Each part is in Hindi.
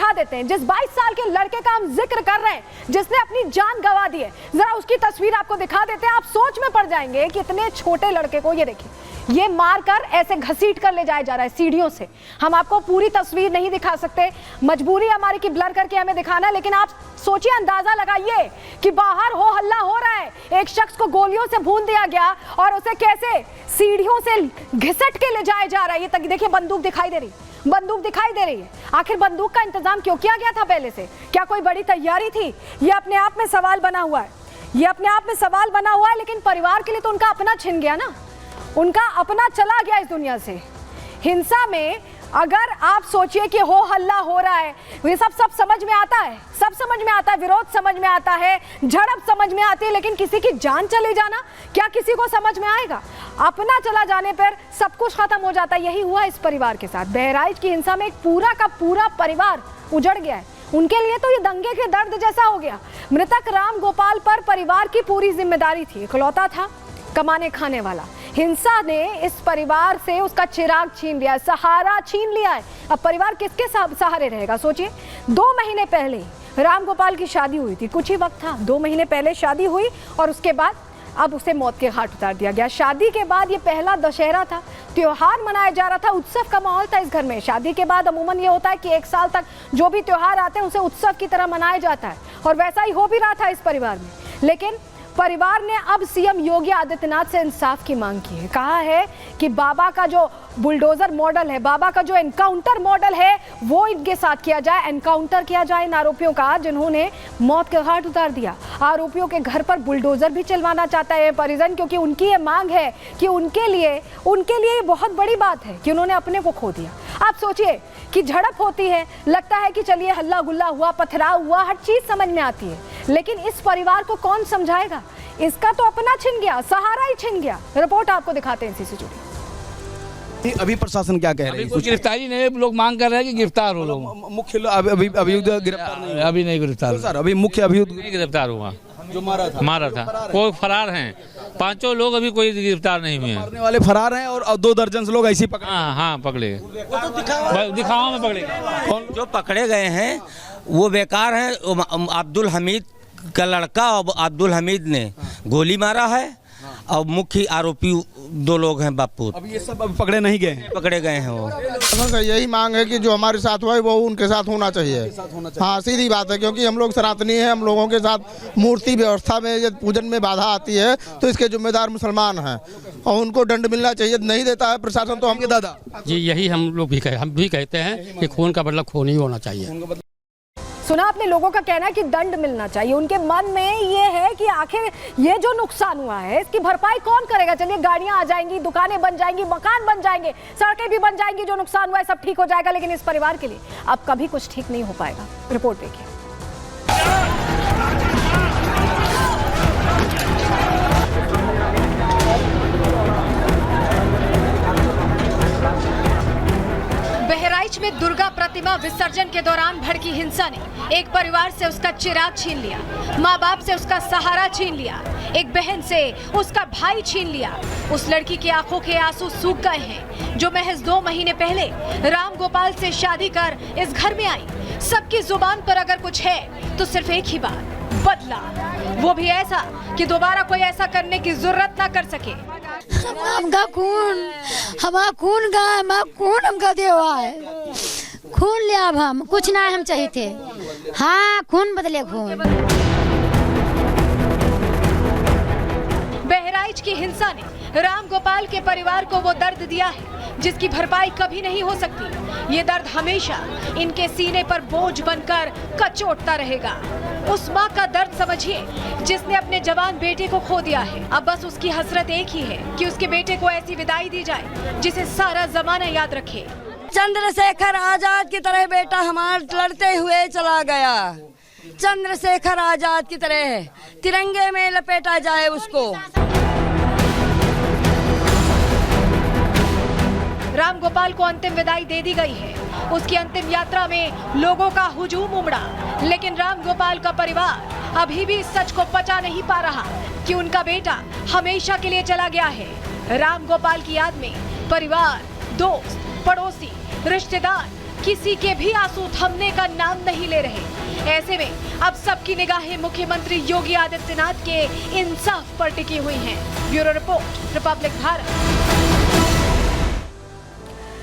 दिखा देते हैं। जिस 22 साल के लड़के का हम जिक्र कर रहे हैं, जिसने अपनी जान गंवा दी है, जरा उसकी तस्वीर आपको दिखा देते हैं। आप सोच में पड़ जाएंगे कि इतने छोटे लड़के को, ये देखिए, ये मारकर ऐसे घसीट कर ले जाया जा रहा है सीढ़ियों से। हम आपको पूरी तस्वीर नहीं दिखा सकते, मजबूरी हमारी कि ब्लर करके हमें दिखाना, लेकिन आप सोचिए, अंदाजा लगाइए कि बाहर हो हल्ला हो रहा है, एक शख्स को गोलियों से भून दिया गया और उसे कैसे सीढ़ियों से घिसट के ले जाया जा रहा है। ये तक देखिए, बंदूक दिखाई दे रही, बंदूक दिखाई दे रही है। आखिर बंदूक का इंतजाम क्यों किया गया था पहले से? क्या कोई बड़ी तैयारी थी? ये अपने आप में सवाल बना हुआ है, ये अपने आप में सवाल बना हुआ है। लेकिन परिवार के लिए तो उनका अपना छिन गया ना, उनका अपना चला गया इस दुनिया से। हिंसा में अगर आप सोचिए कि हो हल्ला हो रहा है, ये सब समझ में आता है, सब समझ में आता है, विरोध समझ में आता है, झड़प समझ में आती है, लेकिन किसी की जान चले जाना क्या किसी को समझ में आएगा? अपना चला जाने पर सब कुछ खत्म हो जाता है। यही हुआ इस परिवार के साथ। बहराइच की हिंसा में एक पूरा का पूरा परिवार उजड़ गया है। उनके लिए तो ये दंगे के दर्द जैसा हो गया। मृतक राम गोपाल पर परिवार की पूरी जिम्मेदारी थी, इकलौता था कमाने खाने वाला। हिंसा ने इस परिवार से उसका चिराग छीन लिया, सहारा छीन लिया है। अब परिवार किसके सहारे रहेगा? सोचिए, 2 महीने पहले राम गोपाल की शादी हुई थी, कुछ ही वक्त था, 2 महीने पहले शादी हुई और उसके बाद अब उसे मौत के घाट उतार दिया गया। शादी के बाद ये पहला दशहरा था, त्योहार मनाया जा रहा था, उत्सव का माहौल था इस घर में। शादी के बाद अमूमन ये होता है कि 1 साल तक जो भी त्योहार आते हैं उसे उत्सव की तरह मनाया जाता है, और वैसा ही हो भी रहा था इस परिवार में। लेकिन परिवार ने अब सीएम योगी आदित्यनाथ से इंसाफ की मांग की है। कहा है कि बाबा का जो बुलडोजर मॉडल है, बाबा का जो एनकाउंटर मॉडल है, वो इनके साथ किया जाए, एनकाउंटर किया जाए इन आरोपियों का जिन्होंने मौत के घाट उतार दिया। आरोपियों के घर पर बुलडोजर भी चलवाना चाहता है परिजन, क्योंकि उनकी ये मांग है कि उनके लिए ये बहुत बड़ी बात है कि उन्होंने अपने को खो दिया। आप सोचिए कि झड़प होती है, लगता है कि चलिए हल्ला गुल्ला हुआ, पथराव हुआ, हर चीज समझ में आती है, लेकिन इस परिवार को कौन समझाएगा? इसका तो अपना छिन गया, सहारा ही छिन गया। रिपोर्ट आपको दिखाते हैं इसी से जुड़ी। अभी प्रशासन क्या कह रही है? कुछ गिरफ्तारी नहीं, लोग मांग कर रहे हैं कि गिरफ्तार हो लोग। मुख्य अभियुक्त गिरफ्तार नहीं, अभी नहीं गिरफ्तार सर। अभी मुख्य अभियुक्त नहीं गिरफ्तार हुआ, जो मारा था कोई फरार हैं। 5 लोग अभी कोई गिरफ्तार नहीं हुए हैं। मारने वाले फरार हैं और 2 दर्जन लोग ऐसे पकड़े। हाँ पकड़े, दिखावा में पकड़े। जो पकड़े गए हैं वो बेकार हैं। अब्दुल हमीद का लड़का और अब्दुल हमीद ने गोली मारा है, और मुख्य आरोपी 2 लोग हैं बापू। अभी ये सब पकड़े नहीं गए, पकड़े गए हैं वो। यही मांग है कि जो हमारे साथ हुआ है वो उनके साथ होना चाहिए। हाँ, सीधी बात है, क्योंकि हम लोग सनातनी हैं। हम लोगों के साथ मूर्ति व्यवस्था में यदि पूजन में बाधा आती है तो इसके जिम्मेदार मुसलमान हैं और उनको दंड मिलना चाहिए। नहीं देता है प्रशासन तो हम दादा जी, यही हम भी कहते हैं कि खून का बदला खून ही होना चाहिए। सुना आपने लोगों का कहना है कि दंड मिलना चाहिए। उनके मन में ये है कि आखिर ये जो नुकसान हुआ है इसकी भरपाई कौन करेगा? चलिए, गाड़ियां आ जाएंगी, दुकानें बन जाएंगी, मकान बन जाएंगे, सड़कें भी बन जाएंगी, जो नुकसान हुआ है सब ठीक हो जाएगा, लेकिन इस परिवार के लिए अब कभी कुछ ठीक नहीं हो पाएगा। रिपोर्ट देखिए। बहराइच में दुर्गा प्रतिमा विसर्जन के दौरान भड़की हिंसा ने एक परिवार से उसका चिराग छीन लिया, माँ बाप से उसका सहारा छीन लिया, एक बहन से उसका भाई छीन लिया। उस लड़की की आंखों के आंसू सूख गए हैं जो महज 2 महीने पहले राम गोपाल से शादी कर इस घर में आई। सबकी जुबान पर अगर कुछ है तो सिर्फ एक ही बात, बदला। वो भी ऐसा कि दोबारा कोई ऐसा करने की जरूरत ना कर सके। हमका खून हमका देवा है, खून ले। अब हम कुछ ना हम चाहिए थे। हाँ, खून बदले खून। बहराइच की हिंसा ने राम गोपाल के परिवार को वो दर्द दिया है जिसकी भरपाई कभी नहीं हो सकती। ये दर्द हमेशा इनके सीने पर बोझ बनकर कचोटता रहेगा। उस माँ का दर्द समझिए जिसने अपने जवान बेटे को खो दिया है। अब बस उसकी हसरत एक ही है कि उसके बेटे को ऐसी विदाई दी जाए जिसे सारा जमाना याद रखे। चंद्रशेखर आजाद की तरह बेटा हमारा लड़ते हुए चला गया। चंद्रशेखर आजाद की तरह तिरंगे में लपेटा जाए उसको। राम गोपाल को अंतिम विदाई दे दी गई है। उसकी अंतिम यात्रा में लोगों का हुजूम उमड़ा, लेकिन राम गोपाल का परिवार अभी भी इस सच को पचा नहीं पा रहा कि उनका बेटा हमेशा के लिए चला गया है। राम गोपाल की याद में परिवार, दोस्त, पड़ोसी, रिश्तेदार किसी के भी आंसू थमने का नाम नहीं ले रहे। ऐसे में अब सबकी निगाहें मुख्यमंत्री योगी आदित्यनाथ के इंसाफ पर टिकी हुई हैं। Bureau report, Republic Bharat.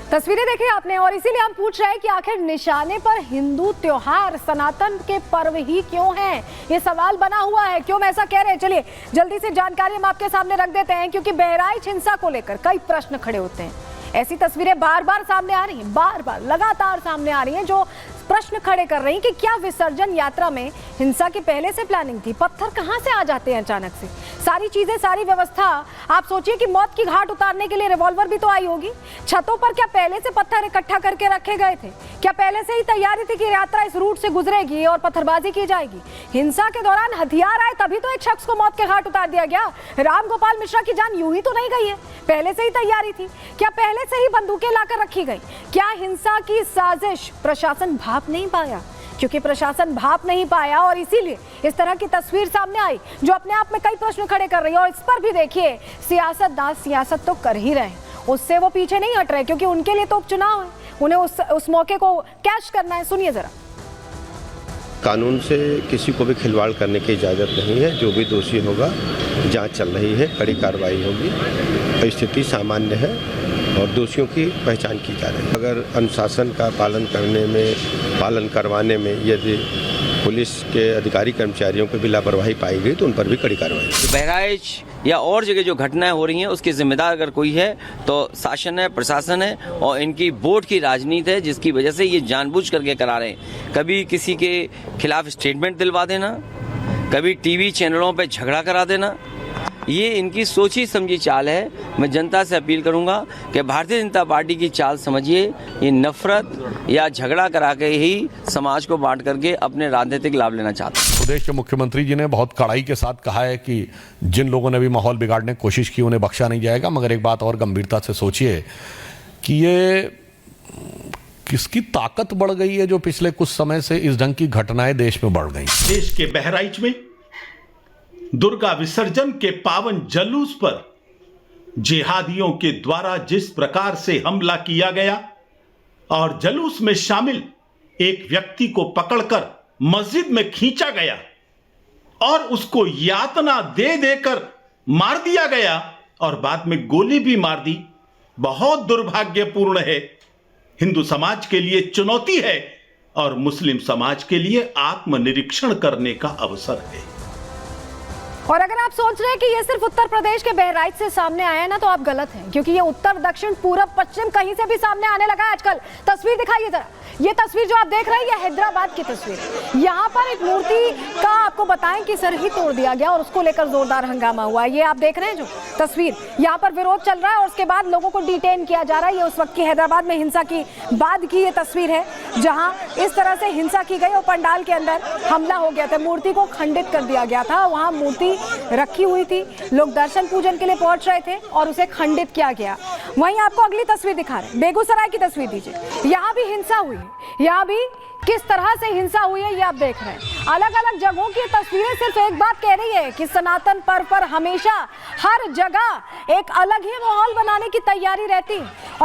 तस्वीरें देखी आपने और इसीलिए हम पूछ रहे हैं कि आखिर निशाने पर हिंदू त्योहार सनातन के पर्व ही क्यों हैं? ये सवाल बना हुआ है। क्यों हम ऐसा कह रहे हैं? चलिए जल्दी से जानकारी हम आपके सामने रख देते हैं, क्योंकि बहराइच हिंसा को लेकर कई प्रश्न खड़े होते हैं। ऐसी तस्वीरें बार बार सामने आ रही हैं, बार बार लगातार सामने आ रही हैं, जो प्रश्न खड़े कर रही हैं कि क्या विसर्जन यात्रा में हिंसा की पहले से प्लानिंग थी? पत्थर कहां से आ जाते हैं अचानक से? सारी चीजें, सारी व्यवस्था। आप सोचिए कि मौत की घाट उतारने के लिए रिवॉल्वर भी तो आई होगी। छतों पर क्या पहले से पत्थर इकट्ठा करके रखे गए थे? क्या पहले से ही तैयारी थी कि यात्रा इस रूट से गुजरेगी और पत्थरबाजी की जाएगी? हिंसा के दौरान हथियार आए तभी तो एक शख्स को मौत के घाट उतार दिया गया। राम गोपाल मिश्रा की जान यूं ही तो नहीं गई है, पहले से ही तैयारी थी। क्या पहले से ही बंदूकें लाकर रखी गई? क्या हिंसा की साजिश प्रशासन भाप नहीं पाया? क्योंकि प्रशासन भाप नहीं पाया और इसीलिए इस तरह की तस्वीर सामने आई, जो अपने आप में कई प्रश्न खड़े कर रही है। और इस पर भी देखिए, सियासतदान सियासत तो कर ही रहे हैं, उससे वो पीछे नहीं हट रहे, क्योंकि उनके लिए तो उपचुनाव है, उन्हें उस मौके को कैश करना है। सुनिए जरा। कानून से किसी को भी खिलवाड़ करने की इजाज़त नहीं है। जो भी दोषी होगा, जांच चल रही है, कड़ी कार्रवाई होगी। स्थिति सामान्य है और दोषियों की पहचान की जा रही है। अगर अनुशासन का पालन करवाने में यदि पुलिस के अधिकारी कर्मचारियों को भी लापरवाही पाई गई तो उन पर भी कड़ी कार्रवाई। बहराइच या और जगह जो घटनाएं हो रही हैं उसके जिम्मेदार अगर कोई है तो शासन है, प्रशासन है और इनकी वोट की राजनीति है, जिसकी वजह से ये जानबूझ करके करा रहे हैं। कभी किसी के खिलाफ स्टेटमेंट दिलवा देना, कभी टीवी चैनलों पे झगड़ा करा देना, ये इनकी सोची समझी चाल है। मैं जनता से अपील करूंगा कि भारतीय जनता पार्टी की चाल समझिए। ये नफरत या झगड़ा करा के ही समाज को बांट करके अपने राजनीतिक लाभ लेना चाहते हैं। प्रदेश के मुख्यमंत्री जी ने बहुत कड़ाई के साथ कहा है कि जिन लोगों ने भी माहौल बिगाड़ने की कोशिश की उन्हें बख्शा नहीं जाएगा। मगर एक बात और गंभीरता से सोचिए कि ये किसकी ताकत बढ़ गई है जो पिछले कुछ समय से इस ढंग की घटनाएं देश में बढ़ गई। देश के बहराइच में दुर्गा विसर्जन के पावन जुलूस पर जिहादियों के द्वारा जिस प्रकार से हमला किया गया और जुलूस में शामिल एक व्यक्ति को पकड़कर मस्जिद में खींचा गया और उसको यातना दे देकर मार दिया गया और बाद में गोली भी मार दी, बहुत दुर्भाग्यपूर्ण है। हिंदू समाज के लिए चुनौती है और मुस्लिम समाज के लिए आत्मनिरीक्षण करने का अवसर है। और अगर आप सोच रहे हैं कि ये सिर्फ उत्तर प्रदेश के बहराइच से सामने आया है ना, तो आप गलत हैं, क्योंकि ये उत्तर, दक्षिण, पूरब, पश्चिम कहीं से भी सामने आने लगा है आजकल। तस्वीर दिखाइए जरा। ये तस्वीर जो आप देख रहे हैं, ये हैदराबाद की तस्वीर है। यहाँ पर एक मूर्ति का आपको बताएं कि सर ही तोड़ दिया गया और उसको लेकर जोरदार हंगामा हुआ है। ये आप देख रहे हैं जो तस्वीर, यहाँ पर विरोध चल रहा है और उसके बाद लोगों को डिटेन किया जा रहा है। ये उस वक्त की हैदराबाद में हिंसा की बाद की ये तस्वीर है, जहाँ इस तरह से हिंसा की गई और पंडाल के अंदर हमला हो गया था, मूर्ति को खंडित कर दिया गया था। वहाँ मूर्ति रखी हुई थी, लोग दर्शन पूजन के लिए पहुंच रहे थे और उसे खंडित किया गया। वहीं आपको अगली तस्वीर दिखा रहे हैं, बेगूसराय की तस्वीर दीजिए। यहाँ भी हिंसा हुई है, यहाँ भी किस तरह से हिंसा हुई है ये आप देख रहे हैं। अलग अलग जगहों की तस्वीरें सिर्फ एक बात कह रही है कि सनातन पर्व पर हमेशा हर जगह एक अलग ही माहौल बनाने की तैयारी रहती है।